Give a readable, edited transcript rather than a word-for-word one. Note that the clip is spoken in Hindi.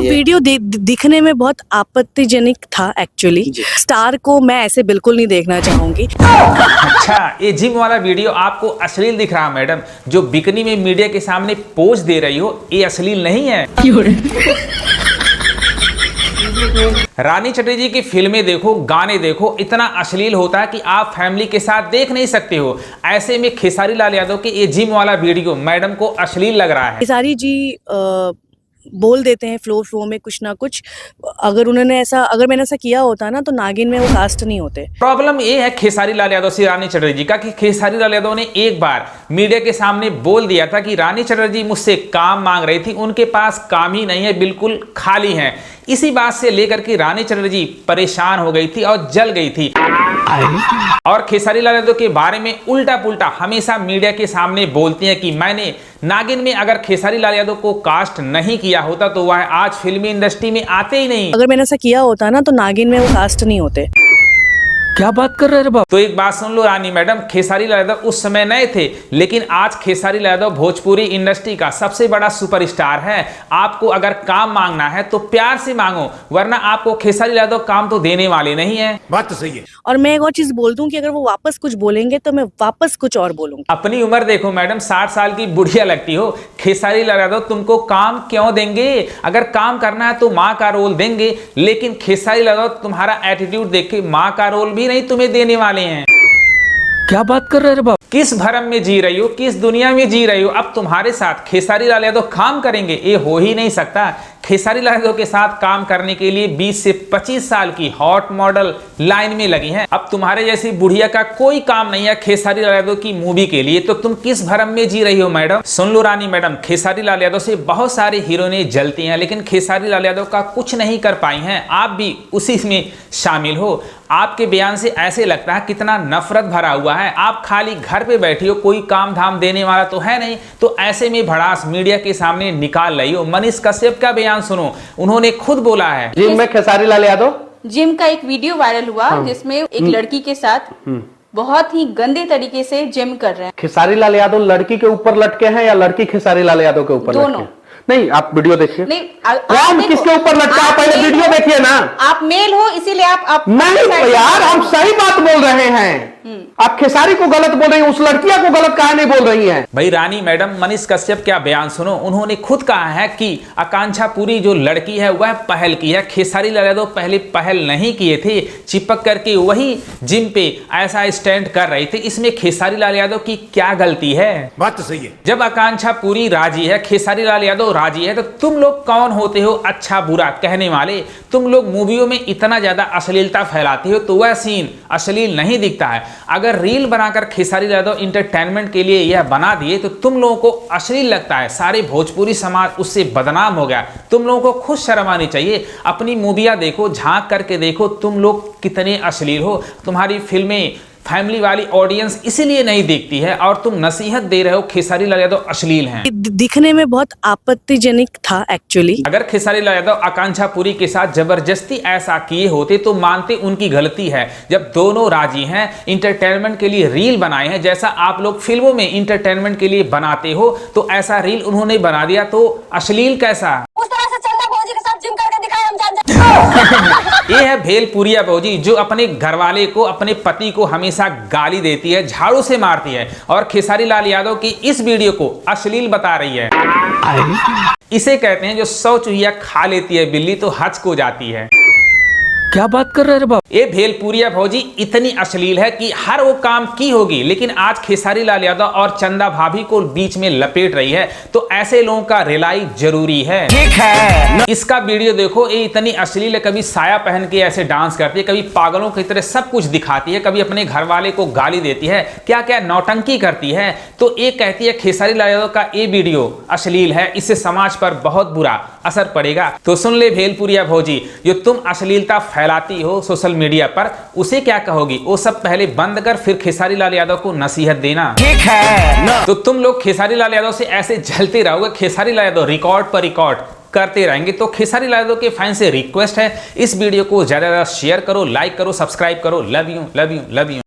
वीडियो दिखने में बहुत आपत्तिजनक था एक्चुअली। स्टार को मैं ऐसे बिल्कुल नहीं देखना चाहूंगी। अच्छा, ये जिम वाला वीडियो आपको अश्लील दिख रहा मैडम? जो बिकनी में मीडिया के सामने पोज दे रही हो, ये अश्लील नहीं है? रानी चटर्जी की फिल्में देखो, गाने देखो, इतना अश्लील होता है कि आप फैमिली के साथ देख नहीं सकते हो। ऐसे में खेसारी लाल यादव के ये जिम वाला वीडियो मैडम को अश्लील लग रहा है। खेसारी जी बोल देते हैं फ्लो में कुछ ना कुछ। अगर मैंने ऐसा किया होता ना तो नागिन में वो कास्ट नहीं होते। प्रॉब्लम ये है खेसारी लाल यादव से रानी चटर्जी का कि खेसारी लाल यादव ने एक बार मीडिया के सामने बोल दिया था कि रानी चटर्जी मुझसे काम मांग रही थी, उनके पास काम ही नहीं है, बिल्कुल खाली है। इसी बात से लेकर के रानी चटर्जी परेशान हो गई थी और जल गई थी। और खेसारी लाल यादव के बारे में उल्टा पुल्टा हमेशा मीडिया के सामने बोलती हैं कि मैंने नागिन में अगर खेसारी लाल यादव को कास्ट नहीं किया होता तो वह आज फिल्मी इंडस्ट्री में आते ही नहीं। अगर मैंने ऐसा किया होता ना तो नागिन में वो कास्ट नहीं होते। क्या बात कर रहे हैं बाप? तो एक बात सुन लो रानी मैडम, खेसारी लाल यादव उस समय नए थे, लेकिन आज खेसारी लाल यादव भोजपुरी इंडस्ट्री का सबसे बड़ा सुपरस्टार है। आपको अगर काम मांगना है तो प्यार से मांगो, वरना आपको खेसारी लाल यादव काम तो देने वाले नहीं है। बात तो सही है। और मैं एक और चीज बोल दूं कि अगर वो वापस कुछ बोलेंगे तो मैं वापस कुछ और बोलूंगी। अपनी उम्र देखो मैडम, 60 साल की बुढ़िया लगती हो। खेसारी लाल यादव तुमको काम क्यों देंगे? अगर काम करना है तो माँ का रोल देंगे, लेकिन खेसारी लाल यादव तुम्हारा एटीट्यूड देख के माँ का रोल भी नहीं तुम्हें देने वाले हैं। क्या बात कर रहे हैं बाप? किस भरम में जी रही हो, किस दुनिया में जी रही हो? अब तुम्हारे साथ खेसारी लाल यादव काम करेंगे, ये हो ही नहीं सकता। खेसारी लाल यादव के साथ काम करने के लिए 20 से 25 साल की हॉट मॉडल लाइन में लगी हैं। अब तुम्हारे जैसी बुढ़िया का कोई काम नहीं है खेसारी लाल यादव की मूवी के लिए, तो तुम किस भरम में जी रही हो मैडम? सुन लो रानी मैडम, खेसारी लाल यादव से बहुत सारी हीरोइनें जलती हैं, लेकिन खेसारी लाल यादव का कुछ नहीं कर पाई हैं। आप भी उसी में शामिल हो। आपके बयान से ऐसे लगता है कितना नफरत भरा हुआ है। आप खाली घर पे बैठी हो, कोई काम धाम देने वाला तो है नहीं, तो ऐसे में भड़ास मीडिया के सामने निकाल रही हो। मनीष कश्यप का बयान सुनो, उन्होंने खुद बोला है जिम में खेसारी लाल यादव जिम का एक वीडियो वायरल हुआ जिसमें एक लड़की के साथ बहुत ही गंदे तरीके से जिम कर रहे हैं। खेसारी लाल यादव लड़की के ऊपर लटके हैं या लड़की खेसारी लाल यादव के ऊपर? दोनों। नहीं, आप वीडियो देखिए। नहीं, कौन किसके ऊपर लटका है पहले वीडियो देखिए ना। आप मेल हो इसीलिए आप नहीं यार, हम सही बात बोल रहे हैं। आप खेसारी को गलत बोल रही हैं, उस लड़किया को गलत काहे नहीं बोल रही हैं? भाई रानी मैडम, मनीष कश्यप क्या बयान सुनो। उन्होंने खुद कहा है कि आकांक्षा पुरी जो लड़की है वह पहल की है। खेसारी लाल यादव पहले पहल नहीं किए थे, चिपक करके वही जिम पे ऐसा स्टैंड कर रही थी। इसमें खेसारी लाल यादव की क्या गलती है? बात तो सही है। जब आकांक्षा पुरी राजी है, खेसारी लाल यादव राजी है, तो तुम लोग कौन होते हो अच्छा बुरा कहने वाले? तुम लोग मूवियों में इतना ज्यादा अश्लीलता फैलाती हो तो वह सीन अश्लील नहीं दिखता है। अगर रील बनाकर खेसारी लाल यादव इंटरटेनमेंट के लिए यह बना दिए तो तुम लोगों को अश्लील लगता है। सारे भोजपुरी समाज उससे बदनाम हो गया। तुम लोगों को खुद शर्म आनी चाहिए। अपनी मूवियां देखो, झांक करके देखो तुम लोग कितने अश्लील हो। तुम्हारी फिल्में फैमिली वाली ऑडियंस इसीलिए नहीं देखती है और तुम नसीहत दे रहे हो खेसारी लाल यादव अश्लील हैं। दिखने में बहुत आपत्तिजनक था एक्चुअली। अगर खेसारी लाल यादव आकांक्षा पुरी के साथ जबरदस्ती ऐसा किए होते तो मानते उनकी गलती है। जब दोनों राजी हैं, इंटरटेनमेंट के लिए रील बनाए हैं, जैसा आप लोग फिल्मों में इंटरटेनमेंट के लिए बनाते हो, तो ऐसा रील उन्होंने बना दिया तो अश्लील कैसा? उस तरह से चंदा भौजी के साथ जिम करके दिखाया, हम जानते। ये है भेलपुरिया भौजी, जो अपने घरवाले को, अपने पति को हमेशा गाली देती है, झाड़ू से मारती है, और खेसारी लाल यादव की इस वीडियो को अश्लील बता रही है। इसे कहते हैं जो 100 चूहिया खा लेती है बिल्ली तो हच को जाती है। क्या बात कर रहे हैं बाप? ये भेलपुरिया भौजी इतनी अश्लील है कि हर वो काम की होगी, लेकिन आज खेसारी लाल यादव और चंदा भाभी को बीच में लपेट रही है। तो ऐसे लोगों का रिलाई जरूरी है। ठीक है। इसका वीडियो देखो, ये इतनी अश्लील है। कभी साया पहन के ऐसे डांस करती है, कभी पागलों की तरह सब कुछ दिखाती है, कभी अपने घर वाले को गाली देती है, क्या क्या नौटंकी करती है। तो ये कहती है खेसारी लाल यादव का ये वीडियो अश्लील है, इससे समाज पर बहुत बुरा असर पड़ेगा। तो सुन ले भेलपुरिया भौजी, जो तुम अश्लीलता फैलाती हो सोशल मीडिया पर, उसे क्या कहोगी? वो सब पहले बंद कर, फिर खेसारी लाल यादव को नसीहत देना। ठीक है ना? तो तुम लोग खेसारी लाल यादव से ऐसे जलते रहोगे, खेसारी लाल यादव रिकॉर्ड पर रिकॉर्ड करते रहेंगे। तो खेसारी लाल यादव के फैन से रिक्वेस्ट है, इस वीडियो को ज्यादा शेयर करो, लाइक करो, सब्सक्राइब करो। Love you, love you, love you.